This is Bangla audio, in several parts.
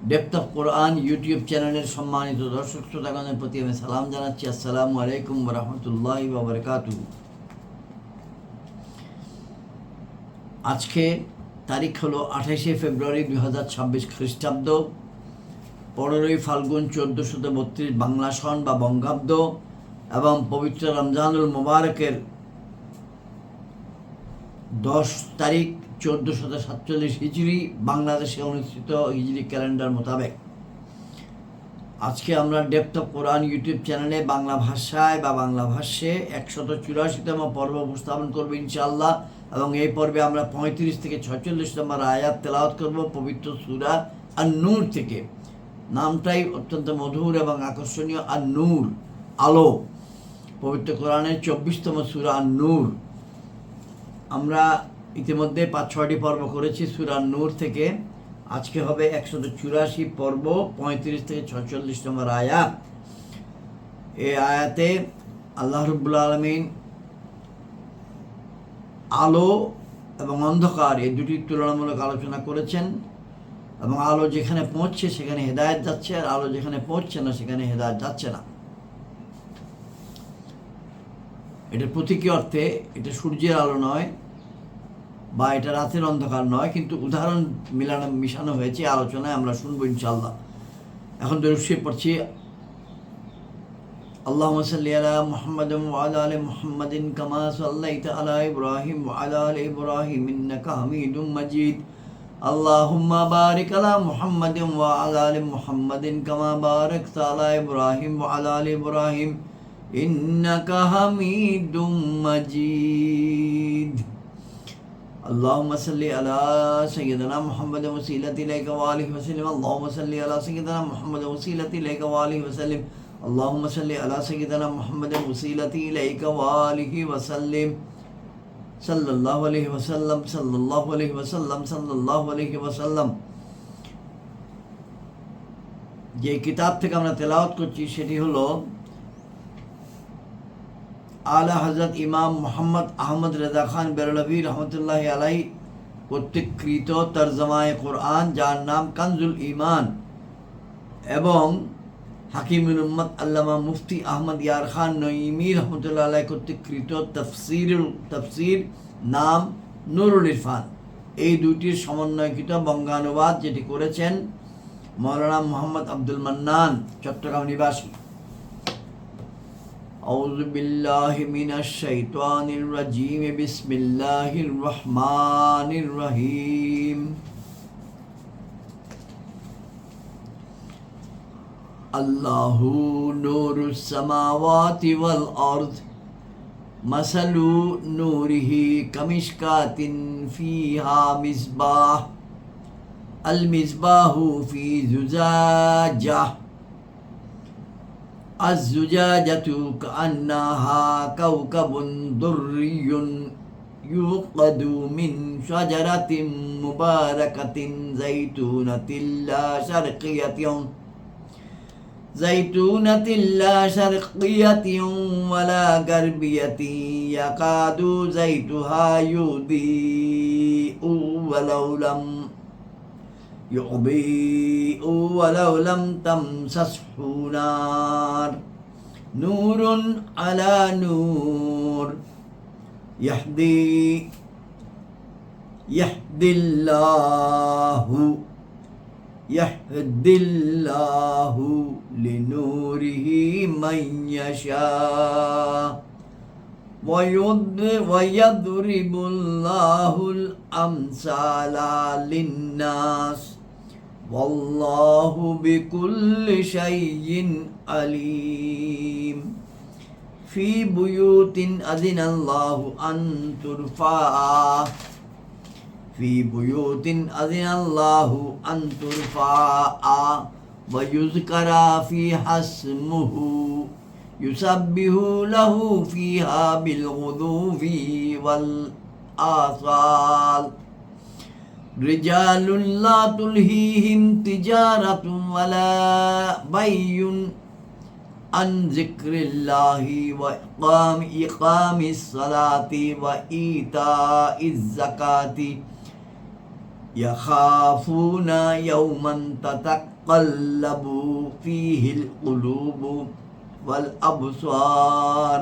ডেপথ অফ কোরআন ইউটিউব চ্যানেলের সম্মানিত দর্শক শ্রোতাগণের প্রতি আমি সালাম জানাচ্ছি। আসসালামু আলাইকুম ওয়া রাহমাতুল্লাহি ওয়া বারাকাতুহু। আজকে তারিখ হলো 28শে ফেব্রুয়ারি 2026 খ্রিস্টাব্দ, 15ই ফাল্গুন 1432 বাংলা সন বা বঙ্গাব্দ এবং পবিত্র রমজানুল মুবারকের 10 তারিখ 1447 হিজরি বাংলাদেশে অনুষ্ঠিত হিজরি ক্যালেন্ডার মোতাবেক আজকে আমরা ডেপথ অফ কোরআন ইউটিউব চ্যানেলে বাংলা ভাষায় বা বাংলা ভাষ্যে 184তম পর্ব উপস্থাপন করব ইনশাআল্লাহ। এবং এই পর্বে আমরা 35 থেকে 46 নম্বর আয়াত তেলাওয়াত করব পবিত্র সূরা আন-নূর থেকে। নামটাই অত্যন্ত মধুর এবং আকর্ষণীয়, আন-নূর, আলো। পবিত্র কোরআনের 24তম সূরা আন-নূর। আমরা ইতিমধ্যে 5-6টি পর্ব করেছি সূরা নূর থেকে। আজকে হবে 184 পর্ব, 35 থেকে 46 নম্বর আয়াত। এই আয়াতে আল্লাহ রাব্বুল আলামিন আলো এবং অন্ধকার এই দুটি তুলনামূলক আলোচনা করেছেন। এবং আলো যেখানে পৌঁছছে সেখানে হেদায়েত যাচ্ছে, আর আলো যেখানে পৌঁছছে না সেখানে হেদায়েত যাচ্ছে না। এটার প্রতীকী অর্থে এটা সূর্যের আলো নয় বা এটা রাতের অন্ধকার নয়, কিন্তু উদাহরণ মিশানো হয়েছে আলোচনায়, আমরা শুনবো ইনশাআল্লাহ। এখন দরুদ শরীফ পড়ছি। আল্লাহুম্মা সাল্লি আলা মুহাম্মাদিন ওয়া আলা আলি মুহাম্মাদিন কামা সাল্লাইতা আলা ইব্রাহিম ওয়া আলা আলি ইব্রাহিম ইন্নাকা হামিদুম মাজিদ। আল্লাহুম্মা বারিক আলা মুহাম্মাদিন ওয়া আলা আলি মুহাম্মাদিন কামা বারাকতা আলা ইব্রাহিম ওয়া আলা আলি ইব্রাহিম ইন্নাকা হামিদুম মাজিদ। اللهم صل على سيدنا محمد وسيلة إليك وآله وسلم. اللهم صل على سيدنا محمد وسيلة إليك وآله وسلم. اللهم صل على سيدنا محمد وسيلة إليك وآله وسلم. صلى الله عليه وسلم صلى الله عليه وسلم صلى الله عليه وسلم। যে কিতাব থেকে আমরা তেলাওয়াত করছি সেটি হলো আলা হযরত ইমাম মোহাম্মদ আহমদ রেজা খান বেরলভী রহমতুল্লাহি আলাইহি কর্তৃক কৃত তরজমায়ে কোরআন, যার নাম কানজুল ঈমান, এবং হাকিমুল উম্মত আল্লামা মুফতি আহমদ ইয়ার খান নঈমী রহমতুল্লাহ আলাইহি কর্তৃক কৃত তফসির, নাম নুরুল ইরফান। এই দুইটির সমন্বয়কৃত বঙ্গানুবাদ যেটি করেছেন মৌলানা মোহাম্মদ আব্দুল মান্নান, চট্টগ্রাম নিবাসী। أعوذ بالله من الشيطان الرجيم بسم الله الرحمن الرحيم الله نور السماوات والأرض مثل نوره كمشكاة فيها مصباح المصباح في زجاجة الزجاجة كأنها كوكب دري يوقد من شجرة مباركة زيتونة لا شرقية ولا غربية يكاد زيتها يضيء ولو لم تمسسه نار نور على نور يهدي الله لنوره من يشاء ويضرب الله الأمثال للناس والله بكل شيء عليم في بيوت أذن الله أن ترفع ويذكر فيها اسمه يسبح له فيها بالغدو والآصال رجال لا تلهيهم تجارة ولا بيع عن ذكر الله وإقام الصلاة وإيتاء الزكاة ইয়াখাফুনা ইয়াওমান তাতাকাল্লাবু ফীহিল কুলুবু ওয়াল আবসার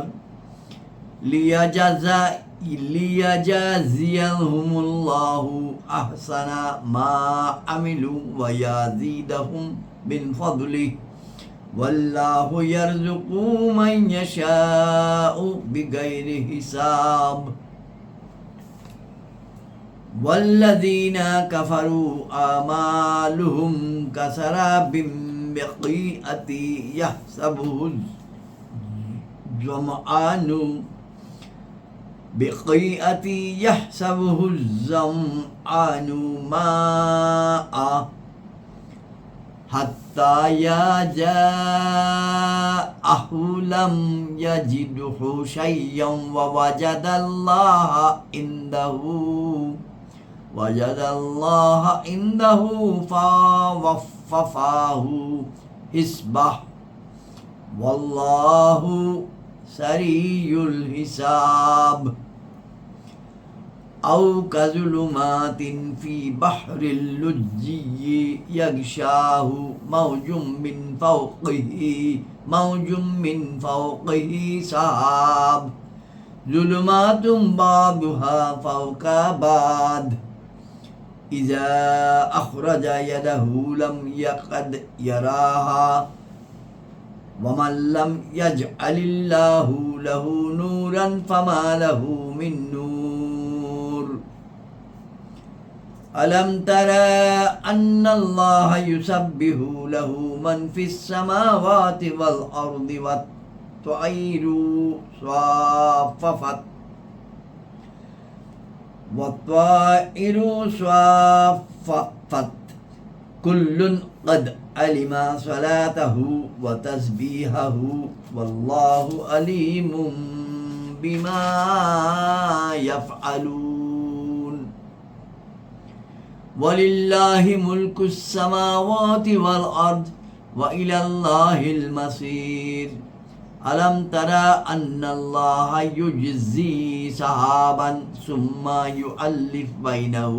লিয়াজাজিয়াহুমুল্লাহু আহসানা মা আমিলু ওয়া ইয়াজিদাহুম মিন ফাদলিহি ওয়াল্লাহু ইয়ারযুকু মান ইয়াশাউ বিগাইরি হিসাব ওয়াল্লাযীনা কাফারু আমালুহুম কাসারাবিম বিকিআতি ইয়াহসাবুহু الظمآن بقيئة يحسبه الظمآن ماء حتى جاءه لم يجده شيئا ووجد الله عنده فوفاه حسبه والله سريع الحساب أو كظلمات في بحر اللجي يغشاه موج من فوقه سحاب ظلمات بعضها فوق بعض إذا أخرج يده لم يكد يراها ومن لم يجعل الله له نورا فما له من نور ألم ترى أن الله يسبح له من في السماوات والأرض والطير صافت كل قد علم صلاته وتسبيحه والله عليم بما يفعلون ولله ملك السماوات والأرض وإلى الله المصير ألم ترى أن الله يجزي سحابا ثم يؤلف بينه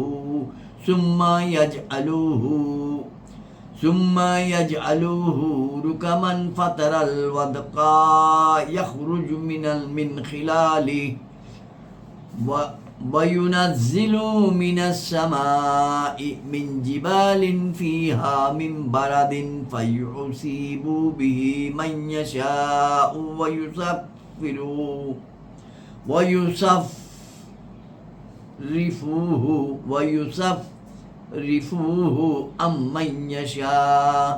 ثم يجعلوه ركما فترى الودق يخرج من خلاله وينزل من السماء من جبال فيها من برد فيصيب به من يشاء ويصرفوه عمن يشاء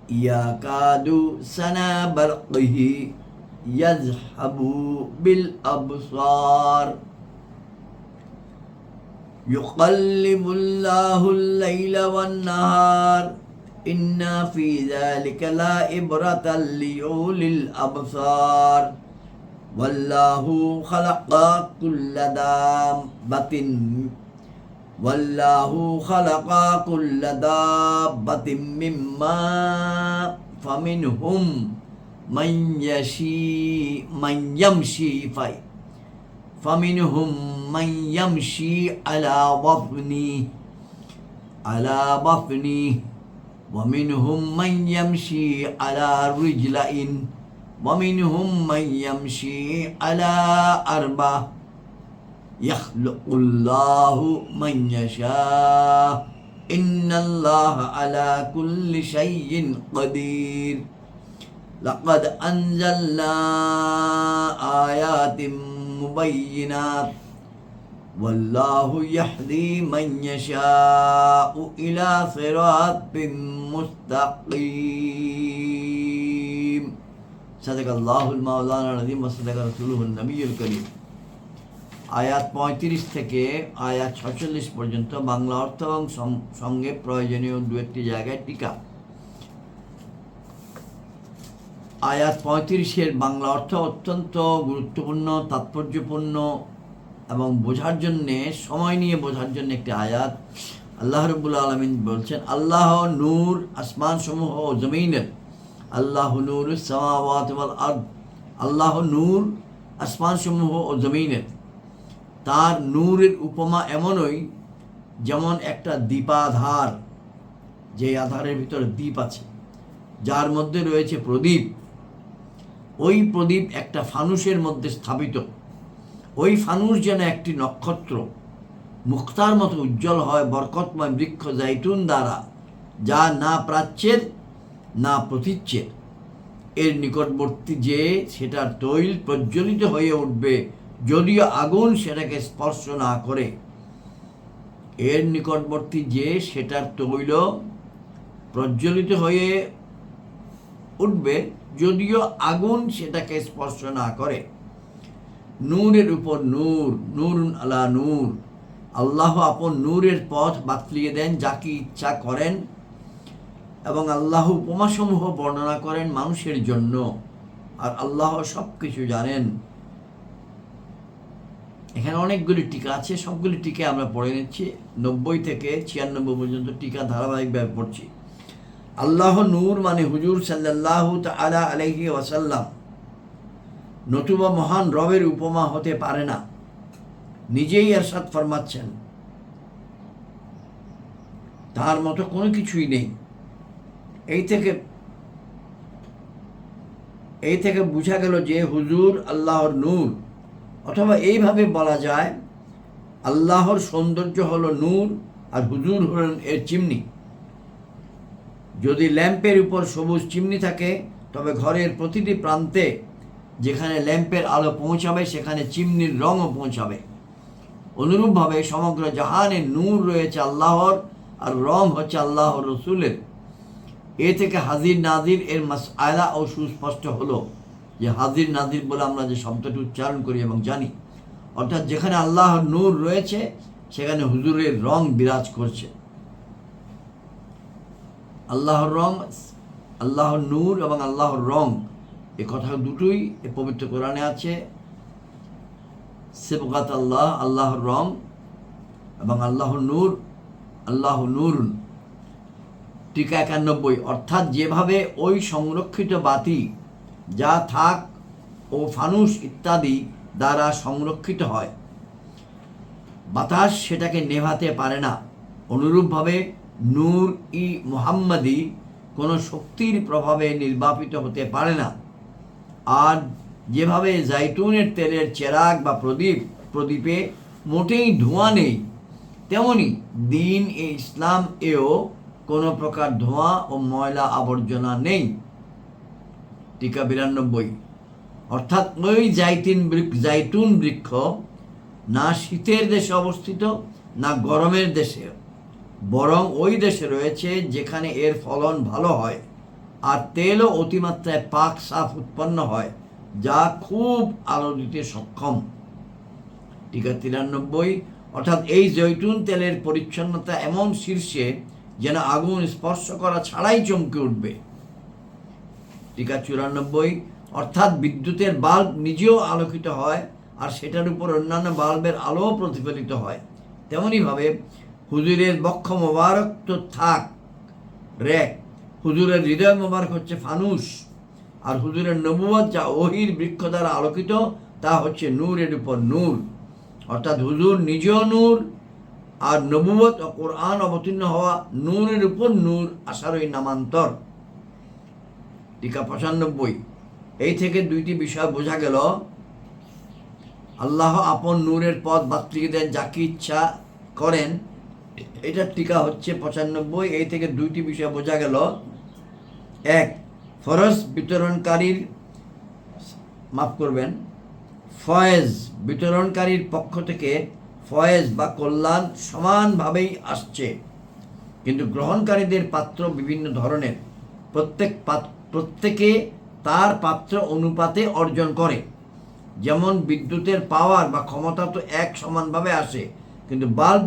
يكاد سنا برقه يذهب بالأبصار يقلب الله الليل والنهار إن في ذلك لعبرة لأولي الأبصار والله خلق كل دابة من ماء فمنهم من يمشي على بطنه ومنهم من يمشي على رجلين ومنهم من يمشي على أربع يخلق الله من يشاء إن الله على كل شيء قدير لقد أنزلنا آيات مبينات والله يهدي من يشاء إلى صراط مستقيم صدق الله المولانا العظيم وصدق رسوله النبي الكريم আয়াত 35 থেকে আয়াত 46 পর্যন্ত বাংলা অর্থ এবং সঙ্গে প্রয়োজনীয় দু একটি জায়গায় টিকা। আয়াত 35-এর বাংলা অর্থ অত্যন্ত গুরুত্বপূর্ণ, তাৎপর্যপূর্ণ এবং বোঝার জন্যে, সময় নিয়ে বোঝার জন্য একটি আয়াত। আল্লাহ রাব্বুল আলামিন বলছেন, আল্লাহ নূর আসমান সমূহ ও জমিনের, আল্লাহ নূরুস সামাওয়াতি ওয়াল আরদ, আল্লাহ নূর আসমান সমূহ ও জমিনের। তার নূরের উপমা এমনই যেমন একটা দীপাধার, যে আধারের ভিতরে দ্বীপ আছে, যার মধ্যে রয়েছে প্রদীপ, ওই প্রদীপ একটা ফানুসের মধ্যে স্থাপিত। ওই ফানুস যেন একটি নক্ষত্র, মুক্তার মতো উজ্জ্বল হয় বরকতময় বৃক্ষ জাইতুন দ্বারা, যা না প্রাচ্যের না প্রতীচ্যের। এর নিকটবর্তী যে সেটার তৈল প্রজ্বলিত হয়ে উঠবে, যদিও আগুন সেটাকে স্পর্শ না করে। এর নিকটবর্তী যে সেটার তৈল প্রজ্বলিত হয়ে উঠবে, যদিও আগুন সেটাকে স্পর্শ না করে। নূরের উপর নূর, নূর আলা নূর। আল্লাহ আপন নূরের পথ বাতলিয়ে দেন যাকে ইচ্ছা করেন, এবং আল্লাহ উপমাসমূহ বর্ণনা করেন মানুষের জন্য, আর আল্লাহ সব কিছু জানেন। এখানে অনেকগুলি টিকা আছে, সবগুলি টিকা আমরা পড়ে নিচ্ছি। 90 থেকে 96 পর্যন্ত টিকা ধারাবাহিকভাবে পড়ছি। আল্লাহ নূর মানে হুজুর সাল্লাল্লাহু তাআলা আলাইহি ওয়াসাল্লাম, নতুবা মহান রবের উপমা হতে পারে না। নিজেই এরশাদ ফরমাচ্ছেন, তার মতো কোনো কিছুই নেই। এই থেকে বোঝা গেল যে হুজুর আল্লাহর নূর, অথবা এইভাবে বলা যায় আল্লাহর সৌন্দর্য হলো নূর আর হুজুর হলেন এর চিমনি। যদি ল্যাম্পের উপর সবুজ চিমনি থাকে, তবে ঘরের প্রতিটি প্রান্তে যেখানে ল্যাম্পের আলো পৌঁছাবে সেখানে চিমনির রঙও পৌঁছাবে। অনুরূপভাবে সমগ্র জাহানের নূর রয়েছে আল্লাহর, আর রং হচ্ছে আল্লাহর রসুলের। এ থেকে হাজির নাজির এর মাসআলা ও সুস্পষ্ট হলো যে হাজির নাজির বলে আমরা যে শব্দটি উচ্চারণ করি এবং জানি, অর্থাৎ যেখানে আল্লাহর নূর রয়েছে সেখানে হুজুরের রং বিরাজ করছে। আল্লাহর রং, আল্লাহর নূর এবং আল্লাহর রং, এ কথা দুটোই এ পবিত্র কোরআনে আছে। সিবগাত আল্লাহ, আল্লাহর রং, এবং আল্লাহর নূর, আল্লাহ নূরুন। টিকা 91, অর্থাৎ যেভাবে ওই সংরক্ষিত বাতি যা থাক ও ফানুস ইত্যাদি দ্বারা সংরক্ষিত হয়, বাতাস সেটাকে নেভাতে পারে না, অনুরূপভাবে নূর ই মুহাম্মাদি কোনো শক্তির প্রভাবে নির্বাপিত হতে পারে না। আর যেভাবে জাইতুনের তেলের চেরাগ বা প্রদীপে মোটেই ধোঁয়া নেই, তেমনি দিন এ ইসলাম এও কোনো প্রকার ধোঁয়া ও ময়লা আবর্জনা নেই। টিকা 92, অর্থাৎ ওই জাইতুন বৃক্ষ না শীতের দেশে অবস্থিত না গরমের দেশে, বরং ওই দেশে রয়েছে যেখানে এর ফলন ভালো হয়, আর তেলও অতিমাত্রায় পাক সাফ উৎপন্ন হয়, যা খুব আলো দিতে সক্ষম। টিকা 93, অর্থাৎ এই জৈতুন তেলের পরিচ্ছন্নতা এমন শীর্ষে যেন আগুন স্পর্শ করা ছাড়াই চমকে উঠবে। টিকা 94, অর্থাৎ বিদ্যুতের বাল্ব নিজেও আলোকিত হয়, আর সেটার উপর অন্যান্য বাল্বের আলোও প্রতিফলিত হয়। তেমনইভাবে হুজুরের বক্ষ মোবারক তো থাক রেক, হুজুরের হৃদয় মোবারক হচ্ছে ফানুস, আর হুজুরের নবুয়ত যা ওহির বৃক্ষ দ্বারা আলোকিত তা হচ্ছে নূরের উপর নূর, অর্থাৎ হুজুর নিজেও নূর, আর নবুয়ত ও কোরআন অবতীর্ণ হওয়া নূরের উপর নূর আসারই নামান্তর। টিকা 95, এই থেকে দুইটি বিষয় বোঝা গেল। আল্লাহ আপন নূরের পথ বাতলিয়ে দেন যাকে ইচ্ছা করেন, এটার টিকা হচ্ছে 95। এই থেকে দুইটি বিষয় বোঝা গেল। এক, ফরজ বিতরণকারীর ফয়েজ বিতরণকারীর পক্ষ থেকে ফয়েজ বা কল্যাণ সমানভাবেই আসছে, কিন্তু গ্রহণকারীদের পাত্র বিভিন্ন ধরনের, প্রত্যেকে তার পাত্র অনুপাতে অর্জন করে। যেমন বিদ্যুতের পাওয়ার বা ক্ষমতা তো এক সমানভাবে আসে, কিন্তু বাল্ব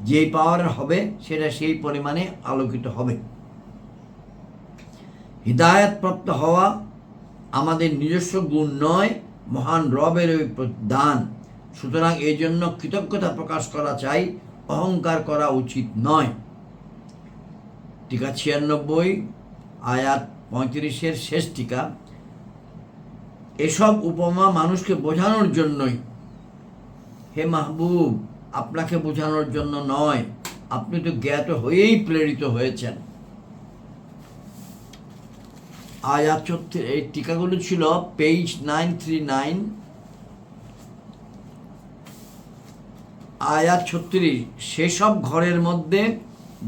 যেই পাওয়ারের হবে সেটা সেই পরিমাণে আলোকিত হবে। হিদায়াতপ্রাপ্ত হওয়া আমাদের নিজস্ব গুণ নয়, মহান রবের ওই দান। সুতরাং এই জন্য কৃতজ্ঞতা প্রকাশ করা চাই, অহংকার করা উচিত নয়। টিকা 96, আয়াত 35-এর শেষ টিকা। এসব উপমা মানুষকে বোঝানোর জন্যই। হে মাহবুব, আপনাকে বোঝানোর জন্য নয়, আপনি তো জ্ঞাত হয়েই প্রেরিত হয়েছেন। আয়াত 36, এই টিকাগুলো ছিল পেজ 939, আয়াত 36। সেসব ঘরের মধ্যে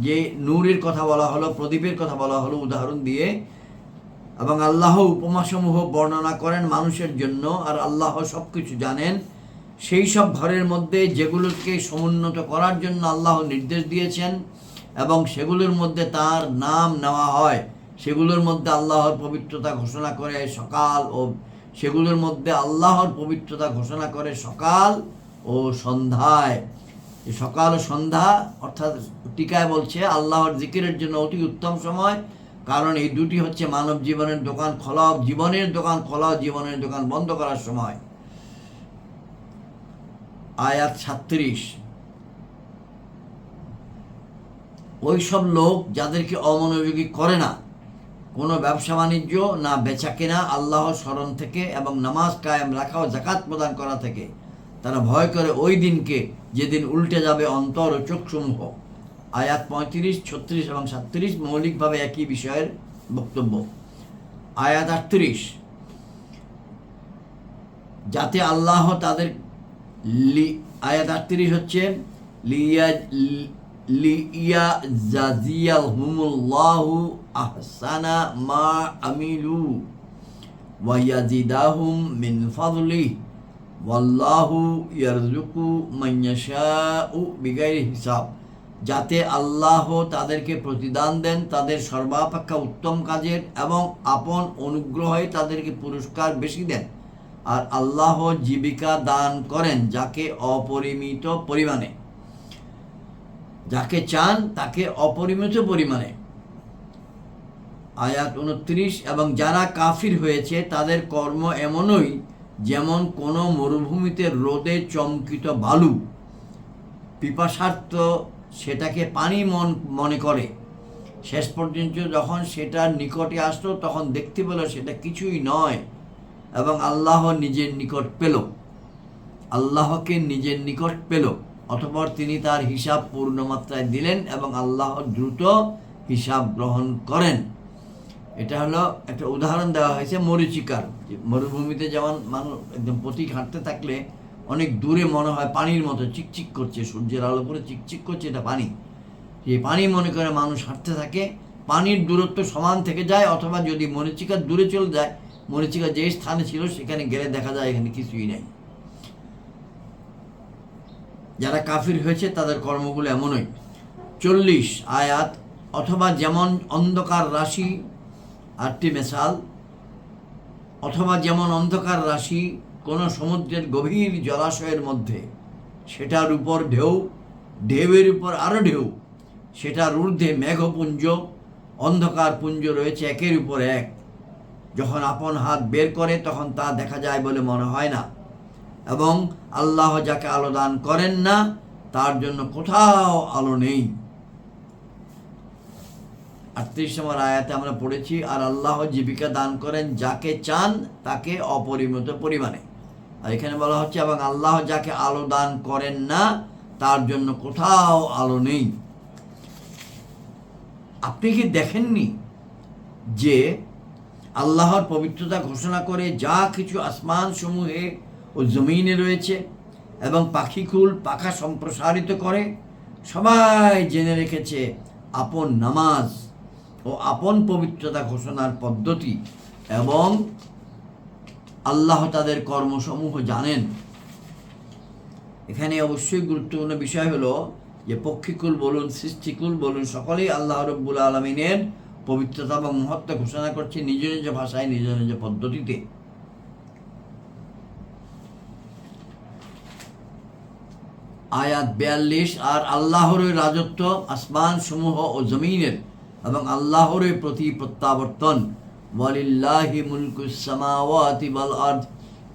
যে নূরের কথা বলা হলো, প্রদীপের কথা বলা হলো উদাহরণ দিয়ে, এবং আল্লাহ উপমাসমূহ বর্ণনা করেন মানুষের জন্য, আর আল্লাহ সব কিছু জানেন। সেই সব ঘরের মধ্যে যেগুলোকে সমুন্নত করার জন্য আল্লাহ নির্দেশ দিয়েছেন এবং সেগুলোর মধ্যে তার নাম নেওয়া হয়, সেগুলোর মধ্যে আল্লাহর পবিত্রতা ঘোষণা করে সকাল ও সেগুলোর মধ্যে আল্লাহর পবিত্রতা ঘোষণা করে সকাল ও সন্ধ্যায়। সকাল ও সন্ধ্যা অর্থাৎ টিকায় বলছে আল্লাহর জিকিরের জন্য অতি উত্তম সময়, কারণ এই দুটি হচ্ছে মানব জীবনের দোকান খোলা, জীবনের দোকান খোলা, জীবনের দোকান বন্ধ করার সময়। আয়াত 37। ওই সব লোক যাদেরকে অমনোযোগী করে না কোনো ব্যবসা বাণিজ্য, না বেচা কেনা, আল্লাহ স্মরণ থেকে এবং নামাজ কায়েম রাখা ও জাকাত প্রদান করা থেকে, তারা ভয় করে ওই দিনকে যেদিন উল্টে যাবে অন্তর ও চক্ষুসমূহ। আয়াত 35, 36 এবং 37 মৌলিকভাবে একই বিষয়ের বক্তব্য। আয়াত 38। যাতে আল্লাহ তাদের আয়াত 38 হচ্ছে লিয়াজাজিয়াহুমুল্লাহু আহসানা মা আমিলু ওয়া ইয়াজিদাহুম মিন ফাদলিহি ওয়াল্লাহু ইয়ারযুকু মান ইয়াশাউ বিগাইরি হিসাব। যাতে আল্লাহ তাদেরকে প্রতিদান দেন তাদের সর্বাপেক্ষা উত্তম কাজের এবং আপন অনুগ্রহে তাদেরকে পুরস্কার বেশি দেন। আর আল্লাহ জীবিকা দান করেন যাকে অপরিমিত পরিমাণে, যাকে চান তাকে অপরিমিত পরিমাণে। আয়াত 29। এবং যারা কাফির হয়েছে তাদের কর্ম এমনই যেমন কোনো মরুভূমিতে রোদে চমকিত বালু, পিপাসার্থ সেটাকে পানি মনে করে, শেষ পর্যন্ত যখন সেটার নিকটে আসলো তখন দেখতে পেল সেটা কিছুই নয় এবং আল্লাহ নিজের নিকট পেল, আল্লাহকে নিজের নিকট পেল। অতঃপর তিনি তার হিসাব পূর্ণ মাত্রায় দিলেন এবং আল্লাহ দ্রুত হিসাব গ্রহণ করেন। এটা হলো একটা উদাহরণ দেওয়া হয়েছে মরীচিকার। মরুভূমিতে যেমন মানুষ একদম পথিক হাঁটতে থাকলে অনেক দূরে মনে হয় পানির মতো চিকচিক করছে, সূর্যের আলো করে চিকচিক করছে, এটা পানি। এই পানি মনে করে মানুষ হাঁটতে থাকে, পানির দূরত্ব সমান থেকে যায়, অথবা যদি মরীচিকার দূরে চলে যায়, মরীচিকা যে স্থানে ছিল সেখানে গেলে দেখা যায় এখানে কিছুই নেই। যারা কাফির হয়েছে তাদের কর্মগুলো এমনই। 40 আয়াত। অথবা যেমন অন্ধকার রাশি, আটটি মেসাল, অথবা যেমন অন্ধকার রাশি কোনো সমুদ্রের গভীর জলাশয়ের মধ্যে, সেটার উপর ঢেউ, ঢেউয়ের উপর আরও ঢেউ, সেটার ঊর্ধ্বে মেঘপুঞ্জ, অন্ধকার পুঞ্জ রয়েছে একের উপর এক। যখন আপন হাত বের করে তখন তা দেখা যায় বলে মনে হয় না, এবং আল্লাহ যাকে আলো দান করেন না তার জন্য কোথাও আলো নেই। 38 নম্বর আয়াতে আমরা পড়েছি, আর আল্লাহ জীবিকা দান করেন যাকে চান তাকে অপরিমিত পরিমাণে। আর এখানে বলা হচ্ছে এবং আল্লাহ যাকে আলো দান করেন না তার জন্য কোথাও আলো নেই। আপনি কি দেখেননি যে আল্লাহর পবিত্রতা ঘোষণা করে যা কিছু আসমান সমূহে ও জমিনে রয়েছে এবং পাখিকুল পাখা সম্প্রসারিত করে, সবাই জেনে রেখেছে আপন নামাজ ও আপন পবিত্রতা ঘোষণার পদ্ধতি, এবং আল্লাহ তাদের কর্মসমূহ জানেন। এখানে অবশ্যই গুরুত্বপূর্ণ বিষয় হলো যে পক্ষীকুল বলুন, সৃষ্টিকুল বলুন, সকলেই আল্লাহ রব্বুল আলমিনের পবিত্রতা এবং মহত্ব ঘোষণা করছে নিজ নিজ ভাষায়, নিজ নিজ পদ্ধতিতে। আয়াত 42। আর আল্লাহরই রাজত্ব আসমান সমূহ ও জমিনের, এবং আল্লাহরই প্রতি প্রত্যাবর্তন। ওয়ালিল্লাহি মুলকুস সামাওয়াতি ওয়াল আরদ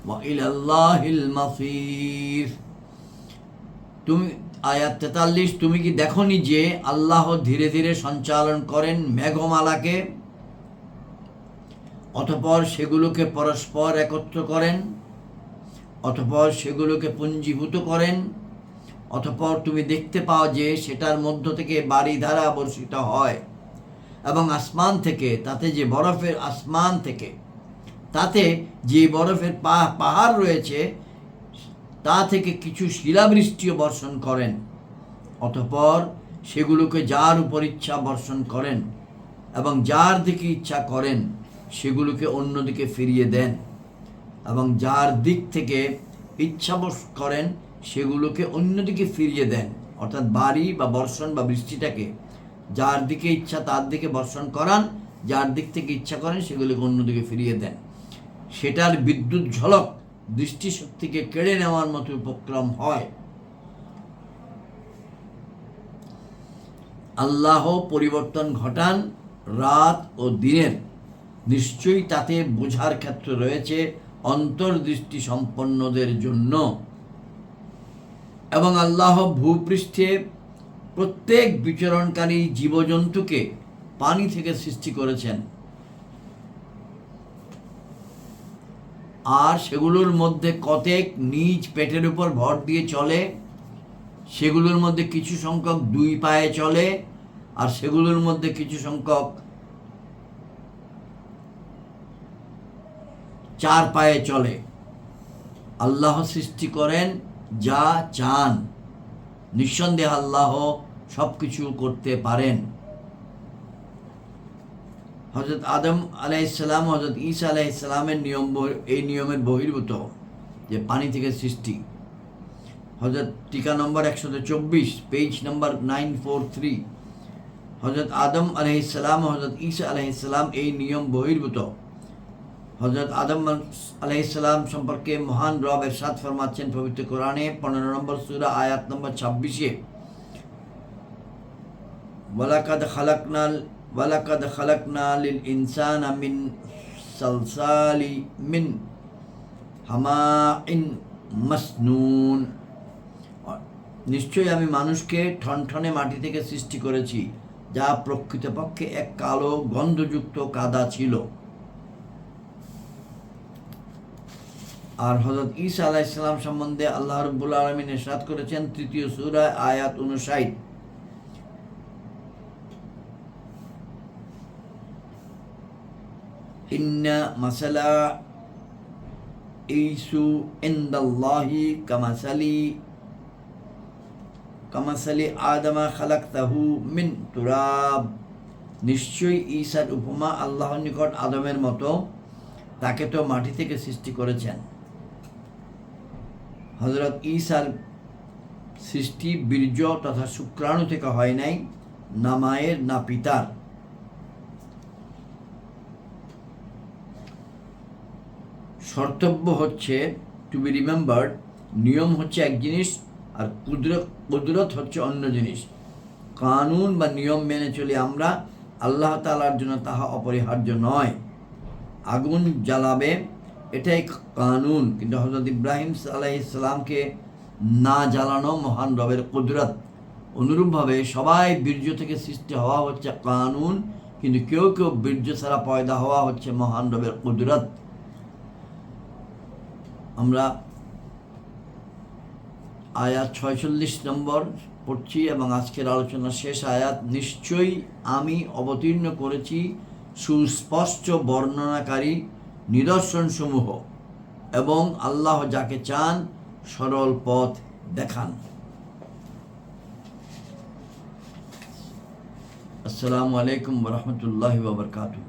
ওয়া ইলাল্লাহিল মাসির। তুমি আয়াত 43। তুমি কি দেখনি যে আল্লাহ ধীরে ধীরে সঞ্চালন করেন মেঘমালাকে, অতঃপর সেগুলোকে পরস্পর একত্র করেন, অতঃপর সেগুলোকে পুঞ্জীভূত করেন, অতঃপর তুমি দেখতে পাও যে সেটার মধ্য থেকে বারিধারা বর্ষিত হয় এবং আসমান থেকে তাতে যে বরফের আসমান থেকে তাতে যে বরফের পাহাড় রয়েছে তা থেকে কিছু শিলাবৃষ্টিও বর্ষণ করেন। অতঃপর সেগুলোকে যার উপর ইচ্ছা বর্ষণ করেন এবং যার দিকে ইচ্ছা করেন সেগুলোকে অন্যদিকে ফিরিয়ে দেন এবং যার দিক থেকে ইচ্ছা করেন সেগুলোকে অন্যদিকে ফিরিয়ে দেন। অর্থাৎ বাড়ি বা বর্ষণ বা বৃষ্টিটাকে যার দিকে ইচ্ছা তার দিকে বর্ষণ করান, যার দিক থেকে ইচ্ছা করেন সেগুলোকে অন্যদিকে ফিরিয়ে দেন। সেটার বিদ্যুৎ ঝলক দৃষ্টিশক্তিকে কেড়ে নেওয়ার মতো উপক্রম হয়। আল্লাহ পরিবর্তন ঘটান রাত ও দিনের, নিশ্চয়ই তাতে বোঝার ক্ষেত্র রয়েছে অন্তর্দৃষ্টি সম্পন্নদের জন্য। এবং আল্লাহ ভূপৃষ্ঠে প্রত্যেক বিচরণকারী জীবজন্তুকে পানি থেকে সৃষ্টি করেছেন, আর সেগুলোর মধ্যে কতক নিজ পেটের উপর ভর দিয়ে চলে, সেগুলোর মধ্যে কিছু সংখ্যক 2 পায়ে চলে, আর সেগুলোর মধ্যে কিছু সংখ্যক 4 পায়ে চলে। আল্লাহ সৃষ্টি করেন যা চান, নিঃসন্দেহে আল্লাহ সব কিছু করতে পারেন। হযরত আদম আলাইহিসসালাম, হযরত ঈসা আলাইহিসসালামের এই নিয়মের বহির্ভূত যে পানি থেকে সৃষ্টি। হযরত টিকা নম্বর 124, পেজ নম্বর 943। হযরত আদম আলাইহিসসালাম, হযরত ঈসা আলাইহিসসালাম এই নিয়ম বহির্ভূত। হযরত আদম আলাইহিসসালাম সম্পর্কে মহান রব ইরশাদ ফরমাচ্ছেন পবিত্র কোরআনে 15 নম্বর সূরা আয়াত নম্বর 26-এ, ওয়ালাকাদ খালাকনা লিল ইনসানা মিন সালসালি মিন হামাইন মাসনুন। নিশ্চয়ই আমি মানুষকে ঠনঠনে মাটি থেকে সৃষ্টি করেছি, যা প্রকৃতপক্ষে এক কালো গন্ধযুক্ত কাদা ছিল। আর হযরত ঈসা আলাইহিস সালাম সম্বন্ধে আল্লাহ রাব্বুল আলামিন ইরশাদ করেছেন 3 সূরা আয়াত 59, ইন্না মাসালা ঈসু ইনদাল্লাহি কামাসালি আদমা খালাকতাহু মিন তুরাব। নিশ্চয়ই ঈসার উপমা আল্লাহর নিকট আদমের মতো, তাকে তো মাটি থেকে সৃষ্টি করেছেন। হযরত ঈসার সৃষ্টি বীর্য তথা শুক্রাণু থেকে হয় নাই, না মায়ের না পিতার। শর্তব্য হচ্ছে টু বি রিমেম্বার্ড, নিয়ম হচ্ছে এক জিনিস আর কুদরত হচ্ছে অন্য জিনিস। কানুন বা নিয়ম মেনে চলি আমরা, আল্লাহ তাআলার জন্য তাহা অপরিহার্য নয়। আগুন জ্বালাবে এটাই কানুন, কিন্তু হযরত ইব্রাহিম আলাইহিস সালামকে না জ্বালানো মহান রবের কুদরত। অনুরূপভাবে সবাই বীর্য থেকে সৃষ্টি হওয়া হচ্ছে কানুন, কিন্তু কেউ কেউ বীর্য ছাড়া পয়দা হওয়া হচ্ছে মহান রবের কুদরত। আমরা আয়াত 46 নম্বর পড়ছি এবং আজকের আলোচনার শেষ আয়াত, নিশ্চয়ই আমি অবতীর্ণ করেছি সুস্পষ্ট বর্ণনাকারী নিদর্শনসমূহ, এবং আল্লাহ যাকে চান সরল পথ দেখান। আসসালামু আলাইকুম ওয়া রাহমাতুল্লাহি ওয়া বারাকাতুহু।